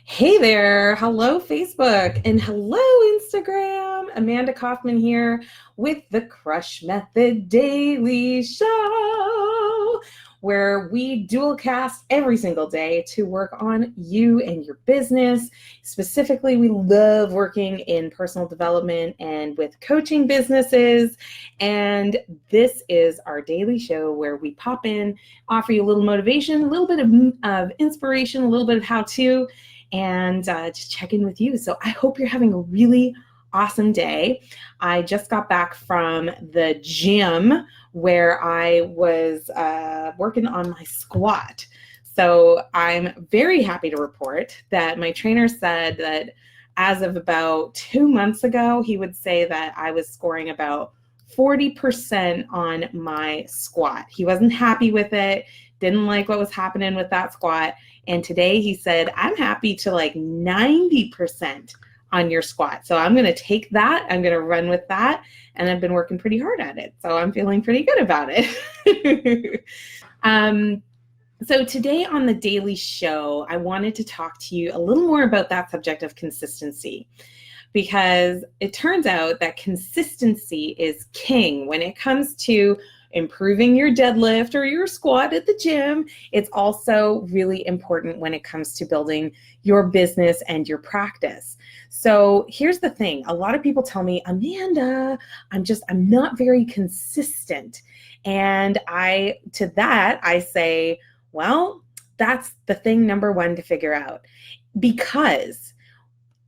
Hey there. Hello, Facebook, and hello, Instagram. Amanda Kaufman here with the Crush Method Daily Show, where we dual cast every single day to work on you and your business. Specifically, we love working in personal development and with coaching businesses. And this is our daily show where we pop in, offer you a little motivation, a little bit of inspiration, a little bit of how to and just check in with you. So I hope you're having a really awesome day. I just got back from the gym where I was working on my squat. So I'm very happy to report that my trainer said that as of about 2 months ago, he would say that I was scoring about 40% on my squat. He wasn't happy with it, didn't like what was happening with that squat. And today he said, I'm happy to like 90% on your squat. So I'm going to take that. I'm going to run with that. And I've been working pretty hard at it. So I'm feeling pretty good about it. So today on the Daily Show, I wanted to talk to you a little more about that subject of consistency, because it turns out that consistency is king when it comes to improving your deadlift or your squat at the gym. It's also really important when it comes to building your business and your practice. So here's the thing. A lot of people tell me, Amanda, I'm not very consistent. And to that, I say, well, that's the thing number one to figure out, because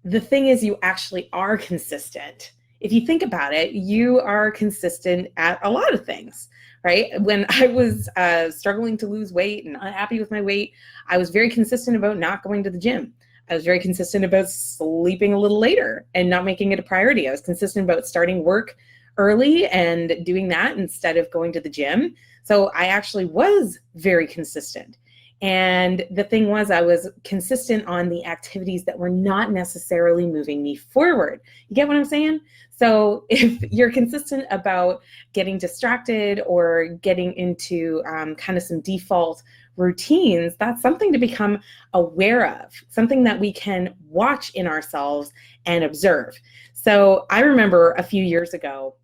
the thing is, you actually are consistent. If you think about it, you are consistent at a lot of things, right? When I was struggling to lose weight and unhappy with my weight, I was very consistent about not going to the gym. I was very consistent about sleeping a little later and not making it a priority. I was consistent about starting work early and doing that instead of going to the gym. So I actually was very consistent. And the thing was, I was consistent on the activities that were not necessarily moving me forward. You get what I'm saying? So if you're consistent about getting distracted or getting into kind of some default routines, that's something to become aware of, something that we can watch in ourselves and observe. So I remember a few years ago,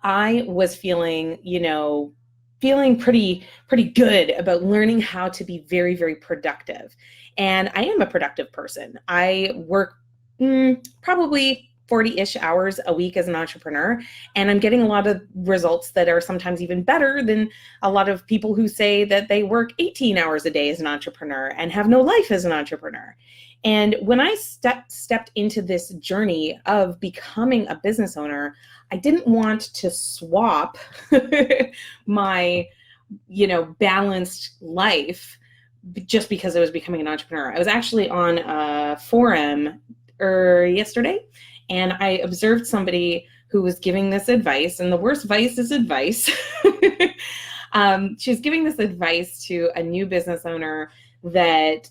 I was feeling pretty good about learning how to be very, very productive. And I am a productive person. I work probably 40-ish hours a week as an entrepreneur, and I'm getting a lot of results that are sometimes even better than a lot of people who say that they work 18 hours a day as an entrepreneur and have no life as an entrepreneur. And when I stepped into this journey of becoming a business owner, I didn't want to swap my, balanced life just because I was becoming an entrepreneur. I was actually on a forum yesterday, and I observed somebody who was giving this advice, and the worst vice is advice. She was giving this advice to a new business owner that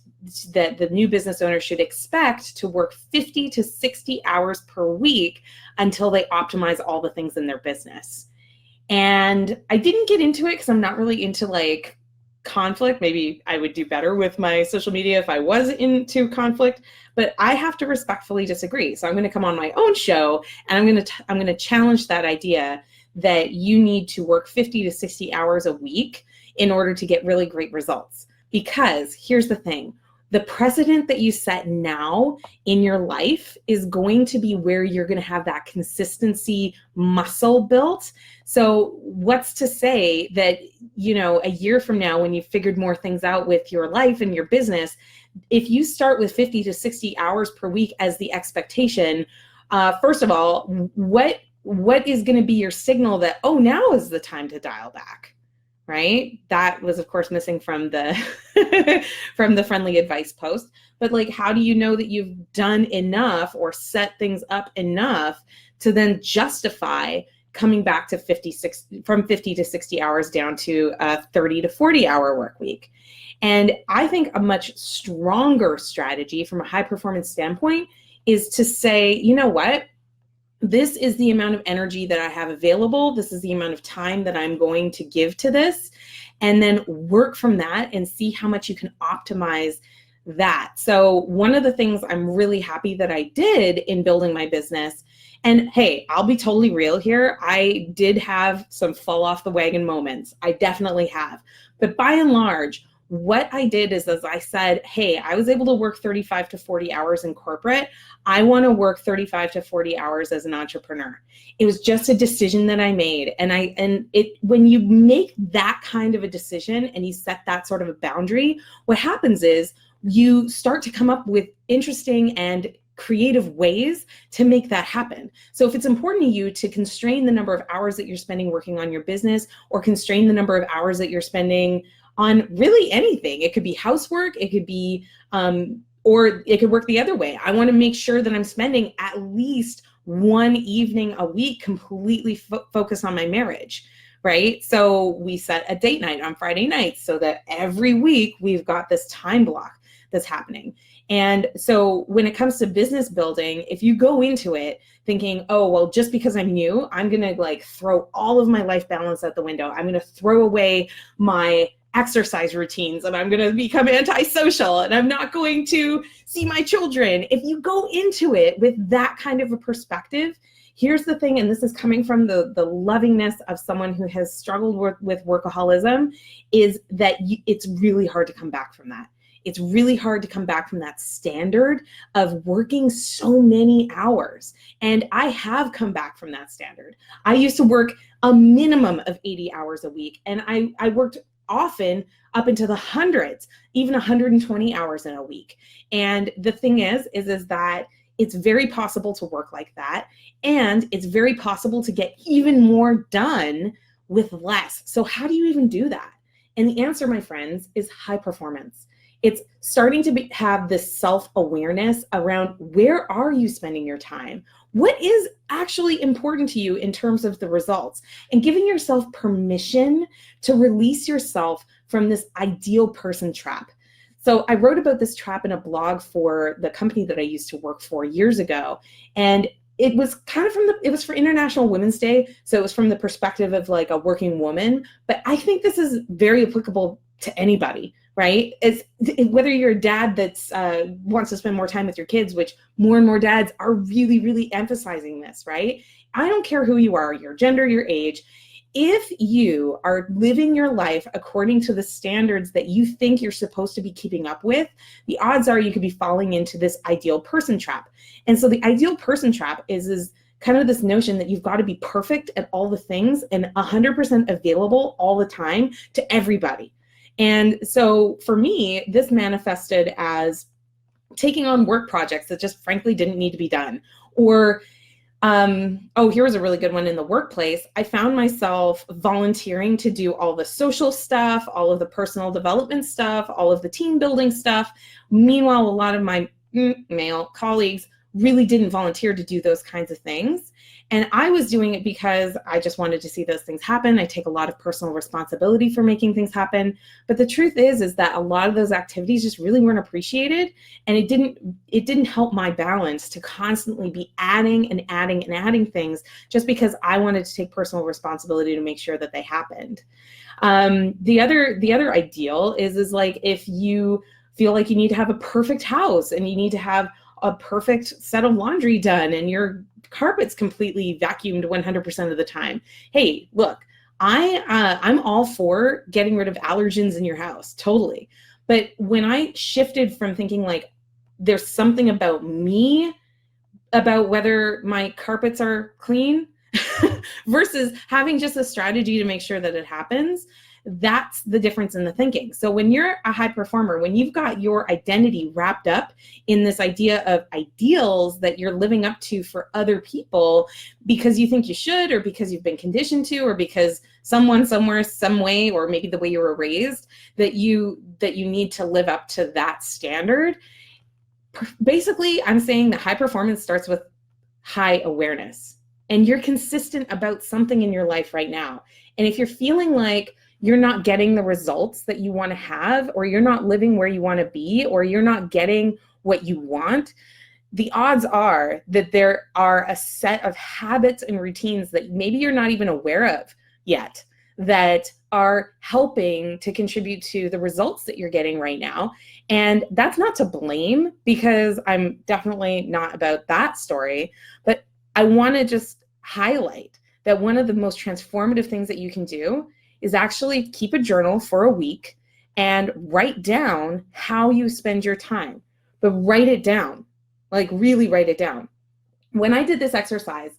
the new business owner should expect to work 50 to 60 hours per week until they optimize all the things in their business. And I didn't get into it because I'm not really into like conflict. Maybe I would do better with my social media if I was into conflict, but I have to respectfully disagree. So I'm going to come on my own show and I'm going to challenge that idea that you need to work 50 to 60 hours a week in order to get really great results. Because here's the thing, the precedent that you set now in your life is going to be where you're going to have that consistency muscle built. So what's to say that, a year from now, when you've figured more things out with your life and your business, if you start with 50 to 60 hours per week as the expectation, first of all, what is going to be your signal that, oh, now is the time to dial back? Right? That was, of course, missing from the from the friendly advice post. But like, how do you know that you've done enough or set things up enough to then justify coming back to 50 to 60 hours down to a 30 to 40 hour work week? And I think a much stronger strategy from a high performance standpoint is to say, you know what? This is the amount of energy that I have available. This is the amount of time that I'm going to give to this. And then work from that and see how much you can optimize that. So one of the things I'm really happy that I did in building my business, and hey, I'll be totally real here, I did have some fall off the wagon moments. I definitely have. But by and large, what I did is, as I said, hey, I was able to work 35 to 40 hours in corporate. I want to work 35 to 40 hours as an entrepreneur. It was just a decision that I made. When you make that kind of a decision and you set that sort of a boundary, what happens is you start to come up with interesting and creative ways to make that happen. So if it's important to you to constrain the number of hours that you're spending working on your business, or constrain the number of hours that you're spending on really anything, it could be housework, it could be, or it could work the other way. I want to make sure that I'm spending at least one evening a week completely focused on my marriage, right? So we set a date night on Friday nights so that every week we've got this time block that's happening. And so when it comes to business building, if you go into it thinking, oh, well, just because I'm new, I'm going to like throw all of my life balance out the window. I'm going to throw away my exercise routines and I'm going to become antisocial and I'm not going to see my children. If you go into it with that kind of a perspective, here's the thing, and this is coming from the lovingness of someone who has struggled with workaholism, is that it's really hard to come back from that. It's really hard to come back from that standard of working so many hours. And I have come back from that standard. I used to work a minimum of 80 hours a week, and I worked often up into the hundreds, even 120 hours in a week. And the thing is that it's very possible to work like that. And it's very possible to get even more done with less. So how do you even do that? And the answer, my friends, is high performance. It's starting to have this self-awareness around, where are you spending your time? What is actually important to you in terms of the results? And giving yourself permission to release yourself from this ideal person trap. So I wrote about this trap in a blog for the company that I used to work for years ago. And it was kind of it was for International Women's Day. So it was from the perspective of like a working woman. But I think this is very applicable to anybody, right? It's whether you're a dad that's wants to spend more time with your kids, which more and more dads are really, really emphasizing this, right? I don't care who you are, your gender, your age. If you are living your life according to the standards that you think you're supposed to be keeping up with, the odds are you could be falling into this ideal person trap. And so the ideal person trap is kind of this notion that you've got to be perfect at all the things and 100% available all the time to everybody. And so for me, this manifested as taking on work projects that just frankly didn't need to be done. Or, here was a really good one in the workplace. I found myself volunteering to do all the social stuff, all of the personal development stuff, all of the team building stuff. Meanwhile, a lot of my male colleagues really didn't volunteer to do those kinds of things. And I was doing it because I just wanted to see those things happen. I take a lot of personal responsibility for making things happen. But the truth is that a lot of those activities just really weren't appreciated. And it didn't help my balance to constantly be adding and adding and adding things just because I wanted to take personal responsibility to make sure that they happened. The other ideal is like if you feel like you need to have a perfect house and you need to have a perfect set of laundry done and your carpet's completely vacuumed 100% of the time. Hey, look, I'm all for getting rid of allergens in your house, totally. But when I shifted from thinking like there's something about me, about whether my carpets are clean versus having just a strategy to make sure that it happens, that's the difference in the thinking. So when you're a high performer, when you've got your identity wrapped up in this idea of ideals that you're living up to for other people because you think you should, or because you've been conditioned to, or because someone somewhere, some way, or maybe the way you were raised, that you need to live up to that standard. Basically, I'm saying that high performance starts with high awareness, and you're consistent about something in your life right now. And if you're feeling like you're not getting the results that you want to have, or you're not living where you want to be, or you're not getting what you want, the odds are that there are a set of habits and routines that maybe you're not even aware of yet that are helping to contribute to the results that you're getting right now. And that's not to blame, because I'm definitely not about that story, but I want to just highlight that one of the most transformative things that you can do is actually keep a journal for a week and write down how you spend your time, but write it down, like really write it down. When I did this exercise,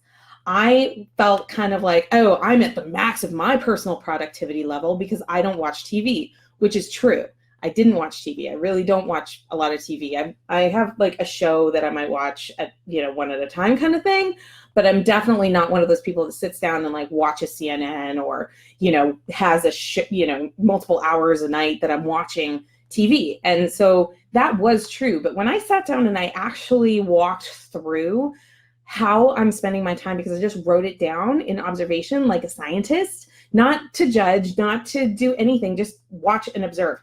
I felt kind of like, oh, I'm at the max of my personal productivity level because I don't watch TV, which is true. I didn't watch TV. I really don't watch a lot of TV. I have like a show that I might watch at, one at a time kind of thing, but I'm definitely not one of those people that sits down and like watches CNN or, has multiple hours a night that I'm watching TV. And so that was true. But when I sat down and I actually walked through how I'm spending my time, because I just wrote it down in observation like a scientist, not to judge, not to do anything, just watch and observe.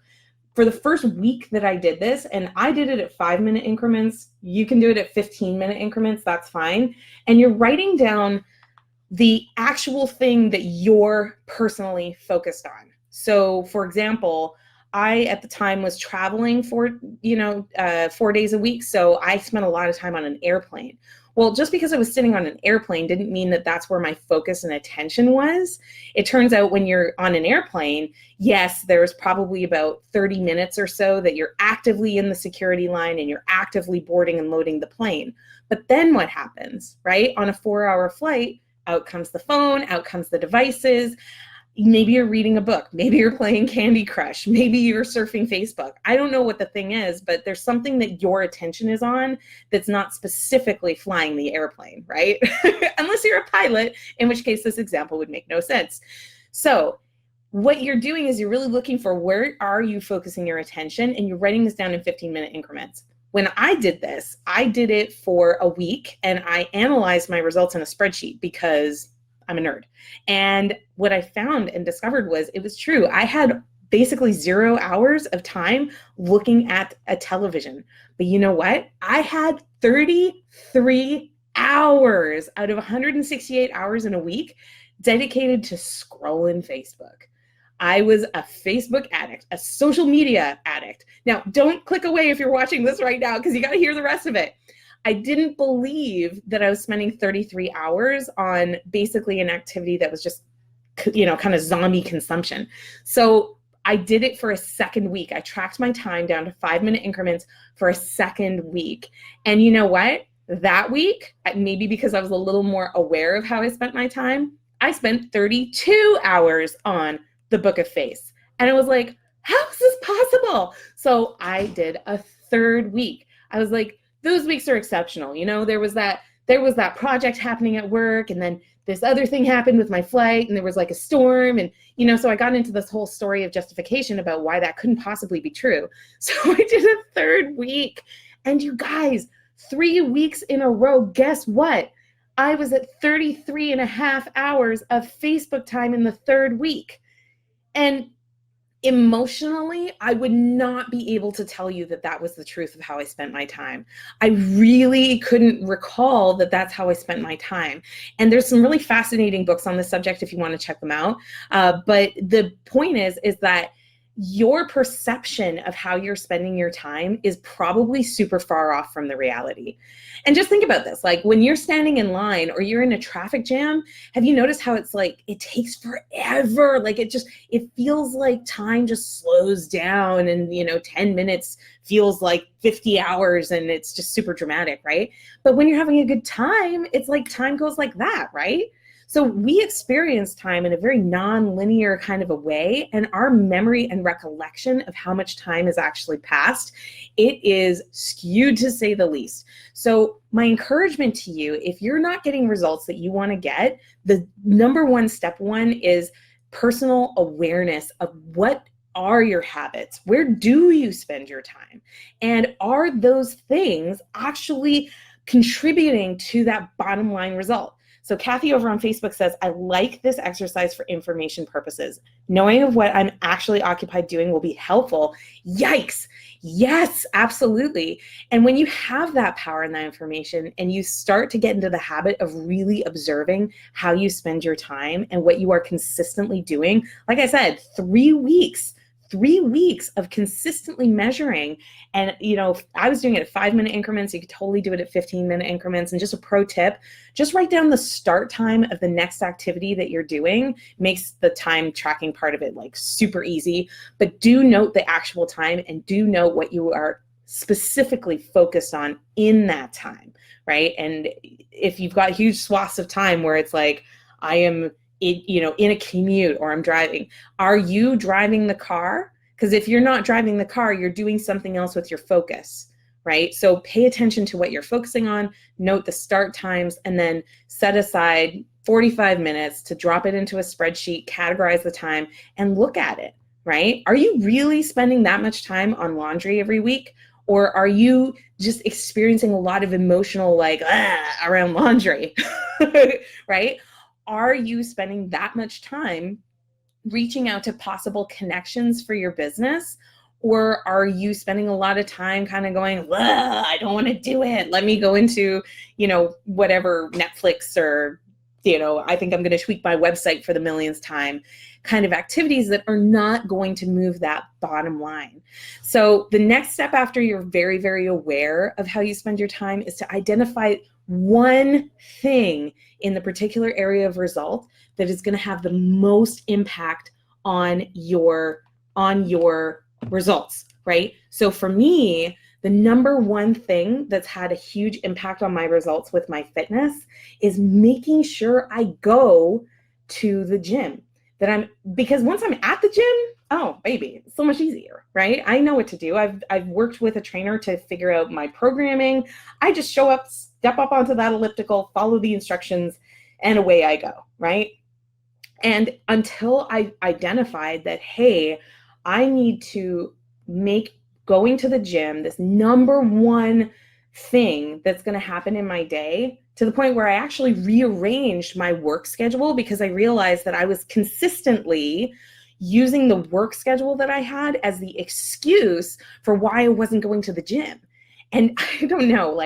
For the first week that I did this, and I did it at 5-minute increments, you can do it at 15-minute increments, that's fine. And you're writing down the actual thing that you're personally focused on. So for example, I, at the time, was traveling for, 4 days a week. So I spent a lot of time on an airplane. Well, just because I was sitting on an airplane didn't mean that that's where my focus and attention was. It turns out when you're on an airplane, yes, there's probably about 30 minutes or so that you're actively in the security line and you're actively boarding and loading the plane. But then what happens, right? On a 4-hour flight, out comes the phone, out comes the devices. Maybe you're reading a book, maybe you're playing Candy Crush, maybe you're surfing Facebook. I don't know what the thing is, but there's something that your attention is on that's not specifically flying the airplane, right? Unless you're a pilot, in which case this example would make no sense. So what you're doing is you're really looking for where are you focusing your attention, and you're writing this down in 15-minute increments. When I did this, I did it for a week and I analyzed my results in a spreadsheet because I'm a nerd. And what I found and discovered was it was true. I had basically 0 hours of time looking at a television. But you know what? I had 33 hours out of 168 hours in a week dedicated to scrolling Facebook. I was a Facebook addict, a social media addict. Now, don't click away if you're watching this right now, because you got to hear the rest of it. I didn't believe that I was spending 33 hours on basically an activity that was just, kind of zombie consumption. So I did it for a second week. I tracked my time down to 5-minute increments for a second week. And you know what? That week, maybe because I was a little more aware of how I spent my time, I spent 32 hours on the Book of Face. And I was like, how is this possible? So I did a third week. I was like, those weeks are exceptional. There was that project happening at work, and then this other thing happened with my flight, and there was like a storm, and so I got into this whole story of justification about why that couldn't possibly be true. So I did a third week, and you guys, 3 weeks in a row, guess what? I was at 33 and a half hours of Facebook time in the third week. And emotionally, I would not be able to tell you that that was the truth of how I spent my time. I really couldn't recall that that's how I spent my time. And there's some really fascinating books on this subject if you want to check them out. But the point is that your perception of how you're spending your time is probably super far off from the reality. And just think about this, like when you're standing in line or you're in a traffic jam, have you noticed how it's like, it takes forever? Like it feels like time just slows down, and 10 minutes feels like 50 hours, and it's just super dramatic, right? But when you're having a good time, it's like time goes like that, right? So we experience time in a very non-linear kind of a way, and our memory and recollection of how much time has actually passed, it is skewed to say the least. So my encouragement to you, if you're not getting results that you want to get, the number one step is personal awareness of what are your habits? Where do you spend your time? And are those things actually contributing to that bottom line result? So Kathy over on Facebook says, I like this exercise for information purposes. Knowing of what I'm actually occupied doing will be helpful. Yikes. Yes, absolutely. And when you have that power and that information and you start to get into the habit of really observing how you spend your time and what you are consistently doing, like I said, 3 weeks of consistently measuring. And, I was doing it at 5-minute increments. You could totally do it at 15-minute increments. And just a pro tip, just write down the start time of the next activity that you're doing. Makes the time tracking part of it like super easy, but do note the actual time and do note what you are specifically focused on in that time, right? And if you've got huge swaths of time where it's like, I am in a commute or I'm driving. Are you driving the car? Because if you're not driving the car, you're doing something else with your focus, right? So pay attention to what you're focusing on, note the start times, and then set aside 45 minutes to drop it into a spreadsheet, categorize the time, and look at it, right? Are you really spending that much time on laundry every week? Or are you just experiencing a lot of emotional around laundry, right? Are you spending that much time reaching out to possible connections for your business? Or are you spending a lot of time kind of going, I don't want to do it. Let me go into, whatever Netflix or, I think I'm going to tweak my website for the millionth time kind of activities that are not going to move that bottom line. So the next step after you're very, very aware of how you spend your time is to identify one thing in the particular area of result that is going to have the most impact on your results, right? So for me, the number one thing that's had a huge impact on my results with my fitness is making sure I go to the gym. Because once I'm at the gym, oh baby, it's so much easier, right? I know what to do. I've worked with a trainer to figure out my programming. I just show up, step up onto that elliptical, follow the instructions, and away I go, right? And until I identified that, hey, I need to make going to the gym this number one thing that's going to happen in my day, to the point where I actually rearranged my work schedule because I realized that I was consistently using the work schedule that I had as the excuse for why I wasn't going to the gym. And I don't know,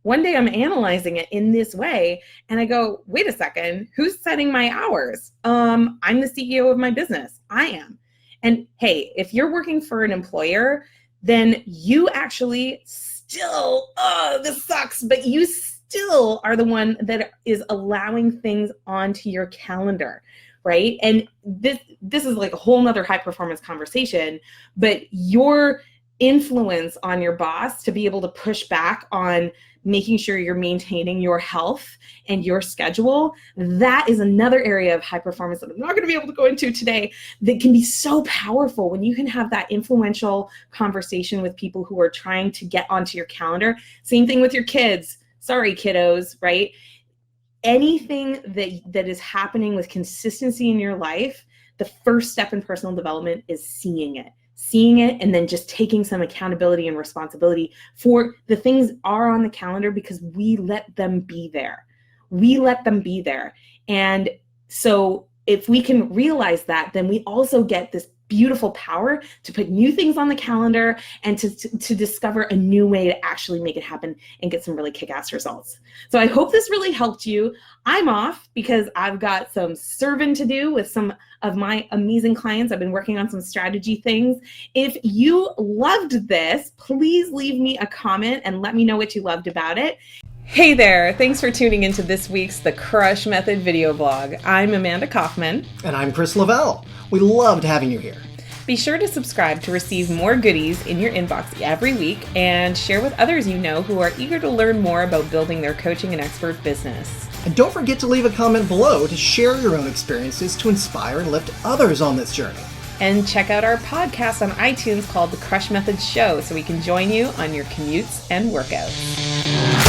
one day I'm analyzing it in this way and I go, wait a second, who's setting my hours? I'm the CEO of my business. I am. And hey, if you're working for an employer, then you actually still, this sucks, but you still are the one that is allowing things onto your calendar, right? And this is like a whole nother high performance conversation, but your influence on your boss to be able to push back on making sure you're maintaining your health and your schedule, that is another area of high performance that I'm not going to be able to go into today, that can be so powerful when you can have that influential conversation with people who are trying to get onto your calendar. Same thing with your kids. Sorry, kiddos, right? Anything that is happening with consistency in your life, the first step in personal development is seeing it, and then just taking some accountability and responsibility for the things are on the calendar because we let them be there. And so if we can realize that, then we also get this beautiful power to put new things on the calendar and to discover a new way to actually make it happen and get some really kick-ass results. So I hope this really helped you. I'm off because I've got some serving to do with some of my amazing clients. I've been working on some strategy things. If you loved this, please leave me a comment and let me know what you loved about it. Hey there, thanks for tuning into this week's The Crush Method video blog. I'm Amanda Kaufman. And I'm Chris Lavelle. We loved having you here. Be sure to subscribe to receive more goodies in your inbox every week and share with others you know who are eager to learn more about building their coaching and expert business. And don't forget to leave a comment below to share your own experiences to inspire and lift others on this journey. And check out our podcast on iTunes called The Crush Method Show so we can join you on your commutes and workouts.